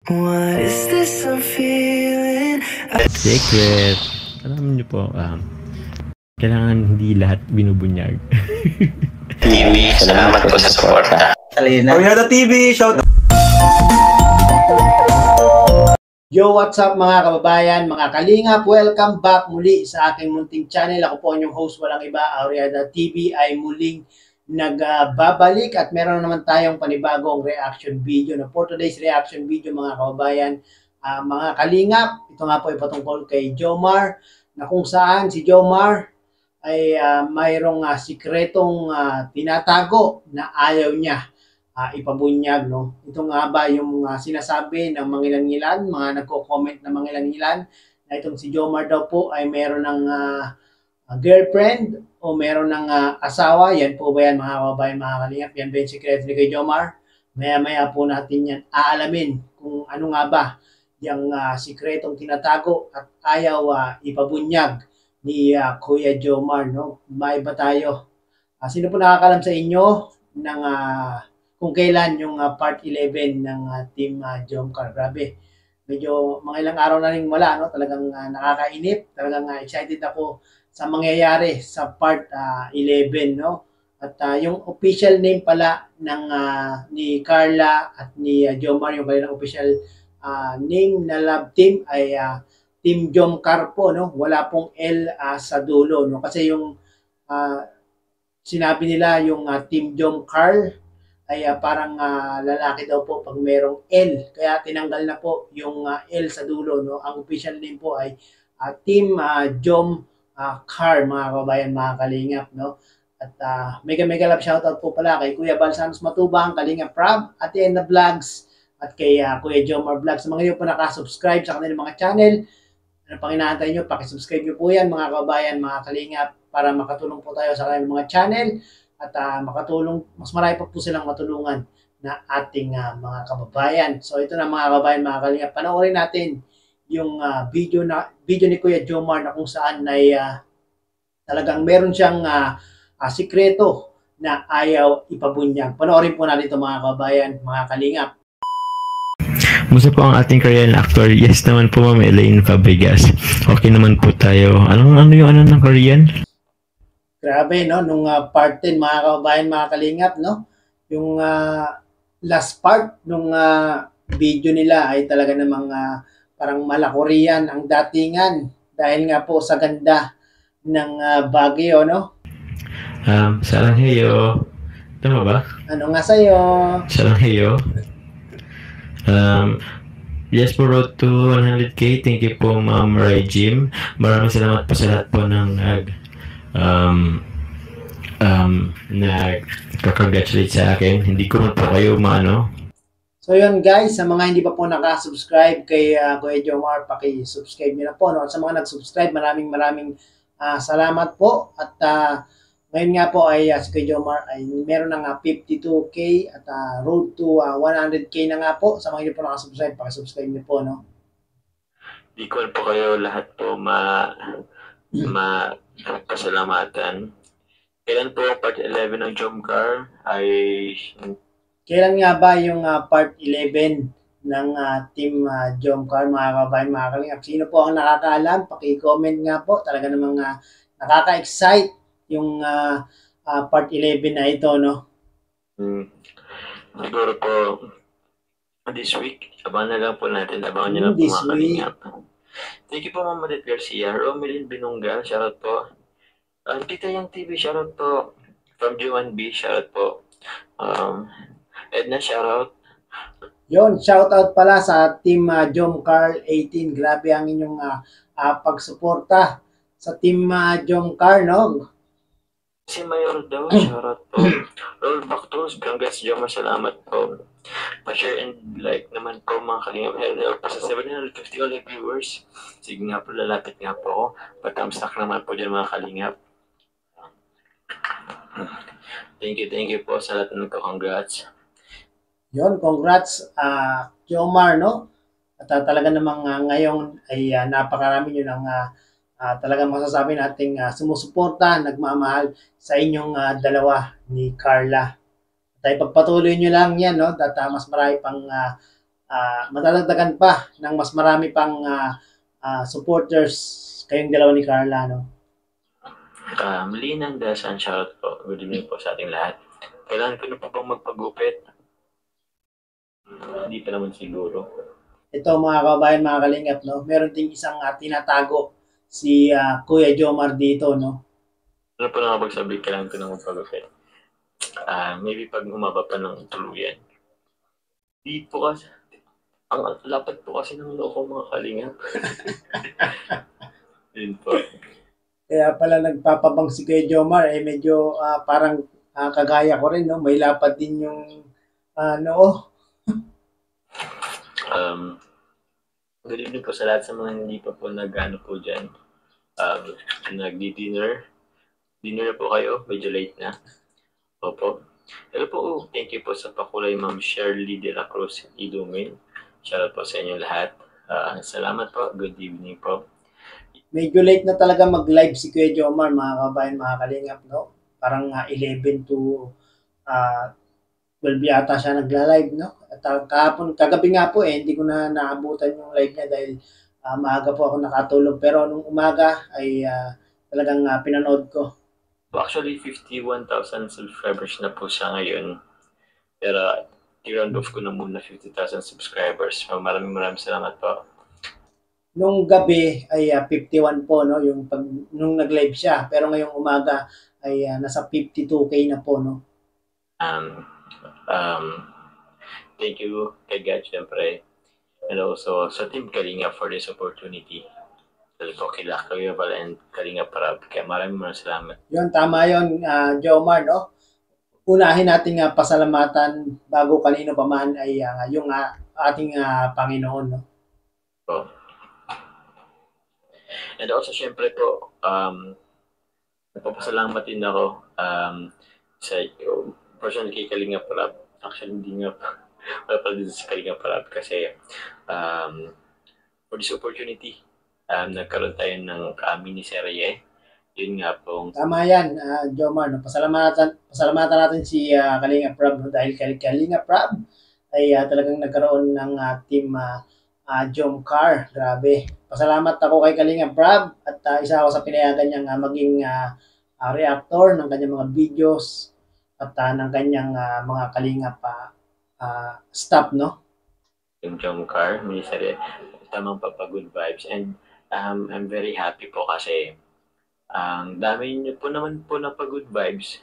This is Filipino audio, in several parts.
What is this I'm feeling? Secret. Alam niyo po, kailangan hindi lahat binubunyag. TV, salamat po sa suporta. Oriada TV, shout out. Yo, what's up mga kababayan, mga kalingap? Welcome back muli sa aking munting channel. Ako po ang inyong host, walang iba, Oriada TV ay muling nagbabalik at meron naman tayong panibagong reaction video. For today's reaction video mga kababayan, mga kalingap, ito nga po ay patungkol kay Jomar, na kung saan si Jomar ay mayroong sikretong tinatago na ayaw niya ipabunyag, no? Ito nga ba yung sinasabi ng mangilan-ngilan, mga nagko-comment na mangilan-ngilan, na itong si Jomar daw po ay meron ng girlfriend o meron ng asawa? Yan po ba yan mga kababayan, mga kalingap? Yan ba yung secret ni kay Jomar? Maya-maya po natin yan aalamin kung ano nga ba yung sikretong tinatago at ayaw ipabunyag ni Kuya Jomar, no? May ba tayo? Sino po nakakalam sa inyo ng kung kailan yung part 11 ng Team Jomcar? Grabe. Medyo mga ilang araw na rin wala, no? Talagang nakakainip. Talagang excited ako sa mangyayari sa part 11, no? At yung official name pala ng ni Carla at ni Jomar, yung kanilang official name na love team ay Team Jomcar po, no? Wala pong L sa dulo, no? Kasi yung sinabi nila yung Team Jomcar ay parang lalaki daw po pag merong L. Kaya tinanggal na po yung L sa dulo, no? Ang official name po ay Team Jomcar, mga kabayan, mga kalingap, no? At mega love shoutout po pala kay Kuya Balsanos Matubang, Kalingap Prab, Atienda Vlogs, at kay Kuya Jomar Vlogs. Sa mga nyo po nakasubscribe sa kanilang mga channel, ano pang inaantay nyo, pakisubscribe nyo po yan mga kabayan, mga kalingap, para makatulong po tayo sa kanilang mga channel at makatulong, mas marami pa po silang matulungan na ating mga kababayan. So ito na mga kababayan, mga kalingap, panoorin natin yung video ni Kuya Jomar na kung saan ay talagang meron siyang sikreto na ayaw ipabunyag. Panoorin po natin ito mga kababayan, mga kalingap. Musta po ang ating Korean actor? Yes naman po, Ma'am Elaine Fabregas. Okay naman po tayo. Ano yung ng Korean? Grabe, no? Nung part 10, mga kababayan, mga kalingap, no? Yung last part nung video nila ay talaga namang parang mala-Korean ang datingan dahil nga po sa ganda ng Baguio, no? Sarangheyo. Tama ba? Ano nga sa'yo? Sarangheyo. Yes po, road to 100k. Thank you po, Ma'am Rai Jim. Maraming salamat po sa lahat po ng nagka-congratulate sa akin. Hindi ko man po kayo maano. So yun guys, sa mga hindi pa po nakasubscribe kay Kuya Jomar, paki-subscribe nyo na po, no? At sa mga nag-subscribe, maraming salamat po. At ngayon nga po ay si Kuya Jomar ay meron ng 52k at road to 100k na nga po. Sa mga hindi po nakasubscribe, paki-subscribe nyo po, no? Equal po kayo lahat po pasalamatan. Kailan po part 11 ng Jomcar ay... Kailan nga ba yung part 11 ng Team Jomcar, mga kababayan, mga kalingap? Sino po ang nakakaalam? Paki-comment nga po. Talaga namang nakaka-excite yung part 11 na ito, no? Siguro po this week. Abangan na lang po natin. Abangan nyo lang po mga kalingap. Thank you po, Ma'am Madit Garcia. Romelyn Binunga, shoutout po. Tita Yang TV, shoutout po. From J1B, shoutout po. Edna, shoutout. Yun, shoutout pala sa Team Jomcar 18. Grabe ang inyong pagsuporta sa Team Jomcar, no? Si Mayor daw, shoutout po. Roll back tools, congrats Jomar, salamat po. Pa-share and like naman po mga kalingap. Hello po sa 750 all viewers. Sige nga po, lalapit nga po ako. Pa-thumbs up naman po dyan mga kalingap. Thank you po sa lahat ng congrats. Yun, congrats Jomar, no? At talaga namang ngayon ay napakarami nyo ng talagang masasabi nating sumusuporta, nagmamahal sa inyong dalawa ni Carla. At pagpatuloy nyo lang yan, no? At mas marami pang matadagdagan pa ng mas marami pang supporters kayong dalawa ni Carla, no? Muli ng dasan, shoutout po. Good evening po sa ating lahat. Kailangan ko na po bang magpagupit? Hindi pa naman siguro. Ito mga kababayan, mga kalingap, no? Meron ding isang tinatago si Kuya Jomar dito, no? Ano po nakapagsabi, kailangan ko na magpagupit? Maybe pag humaba pa ng tuluyan. Di po kasi, ang lapad po kasi ng loob ko mga kalingap. Yun po. Kaya pala nagpapabang si Kuya Jomar, medyo parang kagaya ko rin, no? May lapad din yung noo. Good evening po sa lahat sa mga hindi pa po nag-ano po dyan. Nagdi-dinner. Dinner na po kayo, medyo late na. Opo. Hello po, thank you po sa pakulay Ma'am Shirley de la Cruz Idumin. Shoutout po sa inyo lahat. Salamat po, good evening po. Medyo late na talaga mag-live si Kuya Jomar, mga kabayan, mga kalingap, no? Parang 11 to 12 yata siya nagla-live, no? At kagabi nga po, hindi ko na naabutan yung live niya dahil maaga po ako nakatulog. Pero nung umaga ay talagang pinanood ko. Actually, 51,000 subscribers na po siya ngayon. Pero i-round off ko na muna 50,000 subscribers. Maraming salamat po. Nung gabi ay 51 po, no? Nung nag-live siya. Pero ngayong umaga ay nasa 52K na po, no? Thank you kay God, syempre. And also sa Team Kalinga for this opportunity. Dahil po kila Kuya Val and Kalinga Parab. Kaya maraming salamat. Yun, tama yun, Jomar, no? Unahin nating pasalamatan bago kanino pa man ay yung ating Panginoon, no? Po. And also, syempre po, nagpapasalamat din ako sa personally kay Kalinga Parab. Actually, hindi nga wala pala dito sa Kalinga Parab kasi for this opportunity, nagkaroon tayo ng miniserye. Yun nga pong... Tama yan, Jomar. No? Pasalamatan natin si Kalinga Prab, no? Dahil Kalinga Prab ay talagang nagkaroon ng team Jomcar. Grabe. Pasalamat ako kay Kalinga Prab at isa ako sa pinayagan niyang maging reactor ng kanyang mga videos at ng kanyang mga Kalinga staff, no? Yung Jomcar, miniserye, tamang good vibes. And I'm very happy po kasi dami niyo po naman po na good vibes.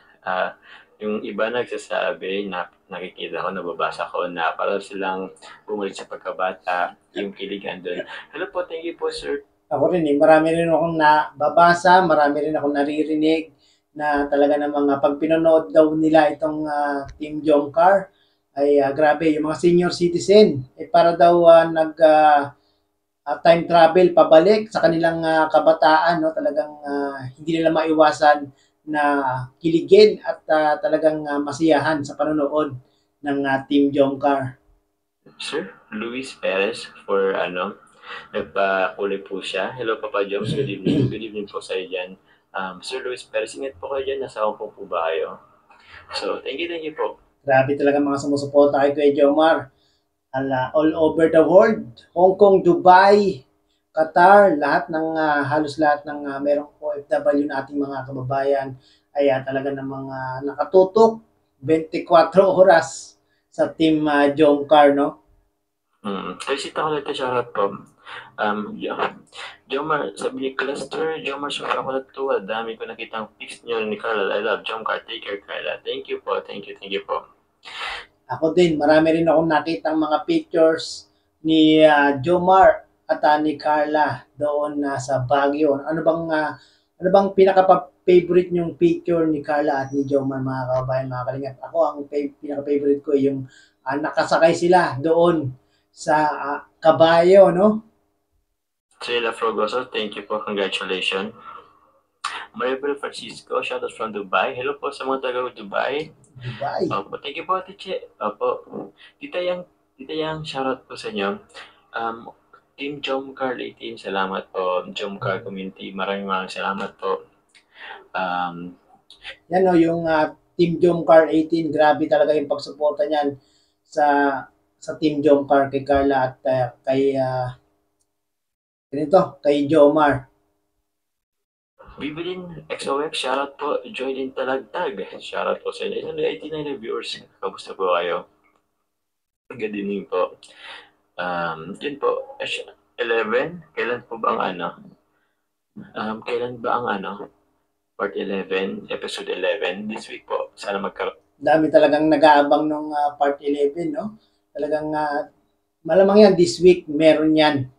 Yung iba nagsasabi na nakikita ko, nababasa ko na para silang bumalik sa pagkabata, yung kiligan doon. Hello po, thank you po, sir. Ako rin marami rin akong nababasa, marami rin akong naririnig na talaga namang pag pinanood daw nila itong Team Jomcar ay grabe, yung mga senior citizen para daw time travel pabalik sa kanilang kabataan, no? Talagang hindi nila maiwasan na kiligin at talagang masiyahan sa panonood ng Team Jomcar. Sir Luis Perez for nagpakulay po siya. Hello Papa Joms, good evening. Good evening po sa iyo dyan. Sir Luis Perez, ingat po kayo dyan. Nasa Hong Kong po ba kayo? So, thank you po. Grabe talaga mga sumusuporta kay Kuya Jomar. All over the world, Hong Kong, Dubai, Qatar, halos lahat ng merong OFW na ating mga kababayan ay talaga namang nakatutok 24 oras sa Team Jomcar, no? Felicita ko ulit shoutout po. Jomar, sabi ni Cluster, Jomar, super ako natuwa. Dami ko nakitang pics nyo ni Carla. I love Jomcar. Take care, Carla. Thank you po. Thank you po. Ako din, marami rin akong nakitang mga pictures ni Jomar at ni Carla doon sa Baguio. Ano bang pinaka-favorite nyong picture ni Carla at ni Jomar, mga kababayan, mga kalingap? Ako, ang pinaka-favorite ko yung nakasakay sila doon sa kabayo, no? Sheila Frogoso, thank you po. Congratulations. Maribel Francisco, shoutout from Dubai. Hello po sa mga taga Dubai. Opo, thank you po, Tiche. Opo. Tita Yang, shoutout po sa inyo. Team Jomcar 18, salamat po. Jomcar community, maraming salamat po. Yan o, yung Team Jomcar 18, grabe talaga yung pagsuporta niyan sa sa Team Jomcar kay Carla at kay Jomar. Bibilin XOX, shoutout po. Joy din Talagtag. Shoutout po sa inyo. 89 na viewers. Kamusta po kayo? Good evening po. Yun po. 11. Kailan po ba ang part 11, episode 11 this week po. Sana magkaroon. Dami talagang nag-aabang ng part 11, no? Talagang malamang yan this week meron yan.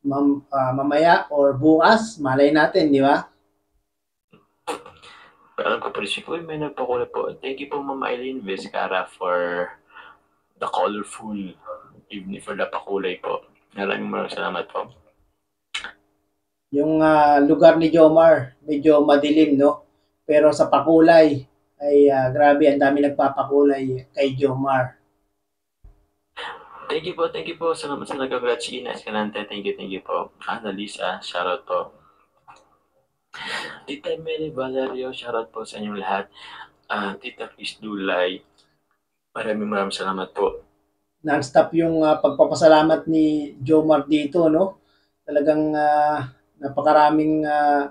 Mamaya or bukas, malay natin, di ba? Alam ko po this week, may nagpakulay po. Thank you po Mama Eileen Vizcara for the colorful evening, for the pakulay po. Maraming salamat po. Yung lugar ni Jomar, medyo madilim, no? Pero sa pakulay, ay grabe, ang dami nagpapakulay kay Jomar. Thank you po. Salamat sa nag-congrats si Ina Escalante. Thank you po. Annalisa, shoutout po. Tita Mary Valerio, shoutout po sa inyong lahat. Tita Chris Dulay, maraming salamat po. Non-stop yung pagpapasalamat ni Jomar dito, no? Talagang napakaraming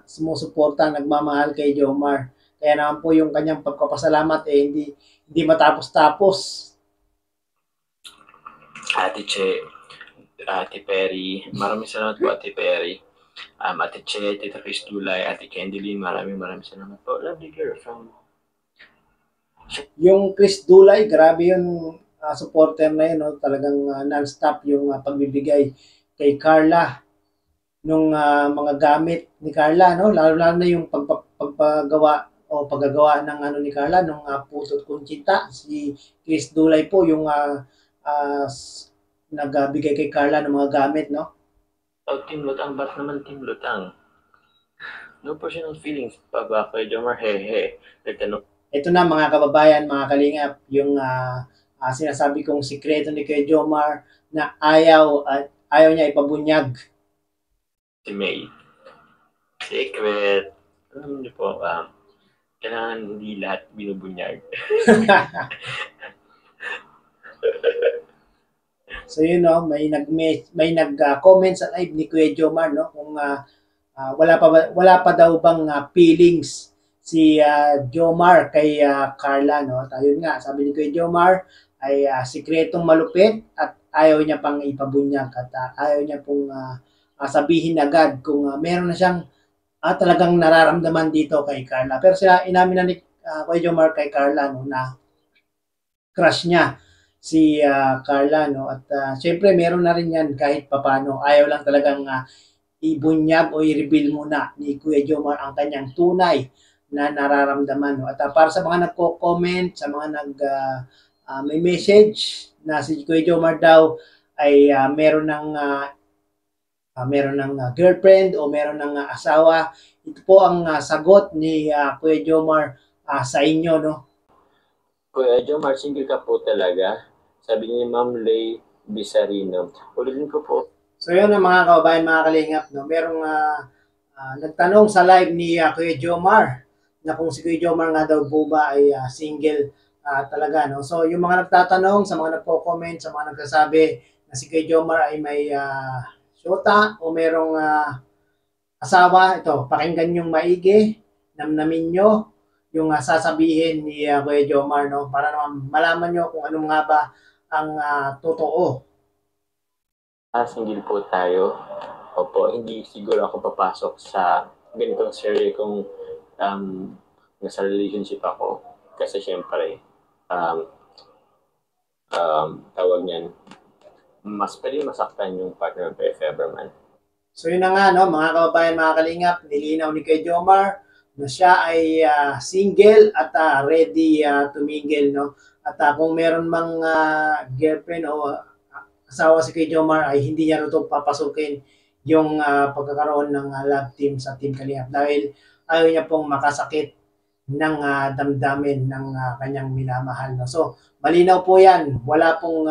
sumusuporta, nagmamahal kay Jomar. Kaya naman po yung kanyang pagpapasalamat hindi matapos-tapos. Ate Che, Ate Perry, maraming salamat po Ate Perry. Ate Che, Tita Chris Dulay, Ate Candeline, maraming salamat po. Lovely girl from... Yung Chris Dulay, grabe yung supporter na yun, no? Talagang non-stop yung pagbibigay kay Carla nung mga gamit ni Carla, no? Lalo na yung pagpagawa o paggagawa ng ni Carla nung putot kunchinta. Si Chris Dulay po yung nagbigay kay Carla ng mga gamit, no? Team Lutang, ba't naman Team Lutang? No personal feelings pa ba kay Jomar? Nagtanong. Ito na mga kababayan, mga kalingap, yung sinasabi kong sikreto ni Kuya Jomar na ayaw niya ipabunyag. Si May. Secret. Alam niyo po, kailangan hindi lahat binubunyag. So yun, no, may nag-comment sa live ni Kuya Jomar, no, kung wala pa daw bang feelings si Jomar kay Carla, no. At ayun nga, sabi ni Kuya Jomar ay sikretong malupit at ayaw niya pang ipabunyag at ayaw niya pong sabihin agad kung meron na siyang talagang nararamdaman dito kay Carla. Pero sila inamin na ni Kuya Jomar kay Carla, no, na crush niya si Carla, no. At syempre meron na rin yan kahit papano. Ayaw lang talagang ibunyag o i-reveal muna ni Kuya Jomar ang kanyang tunay na nararamdaman, no. At para sa mga nagko-comment, sa mga may message na si Kuya Jomar daw ay meron ng girlfriend o meron ng asawa, ito po ang sagot ni Kuya Jomar sa inyo, no. Kuya Jomar, single ka po talaga? Sabi ni Ma'am Lay Bisarino. Ulitin ko po. So yun ang mga kababayan, mga kalingap, no. Merong nagtanong sa live ni Kuya Jomar na kung si Kuya Jomar nga daw po ba ay single talaga, no. So yung mga nagtatanong, sa mga nagko-comment, sa mga nagsasabi na si Kuya Jomar ay may syota o merong asawa, ito, pakinggan yung maigi, namnamin nyo yung sasabihin ni Kuya Jomar, no, para naman malaman nyo kung ano nga ba ang totoo. Single po tayo. Opo, hindi siguro ako papasok sa ganitong serye kung nasa relationship ako. Kasi syempre, tawag niyan, mas pwede masaktan yung partner ko if ever man. So yun na nga, no, mga kababayan, mga kalingap, nilinaw ni Kuya Jomar na siya ay single at ready to mingle, no. At kung meron mang girlfriend o asawa si Kuya Jomar ay hindi niya ito papasukin yung pagkakaroon ng love team sa Team Kalingap dahil ayaw niya pong makasakit ng damdamin ng kanyang minamahal, no. So malinaw po yan, wala pong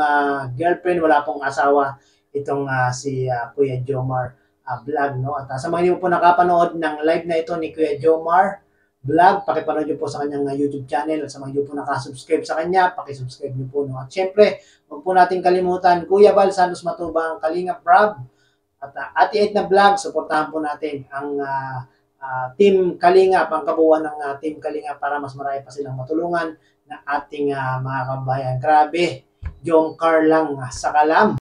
girlfriend, wala pong asawa itong si Kuya Jomar vlog, no. At sa mga hindi po nakapanood ng live na ito ni Kuya Jomar, Vlog. Pakipanood nyo po sa kanyang YouTube channel at sa mga hindi po nakasubscribe sa kanya, pakisubscribe nyo po. No? At syempre, huwag po natin kalimutan, Kuya Val Santos Matubang, Kalingap Rob, at Ate Edna Vlog, supportahan po natin ang Team Kalingap, ang kabuuan ng Team Kalingap para mas marami pa silang matulungan na ating mga kabayan. Grabe, Jong Car lang sa kalam.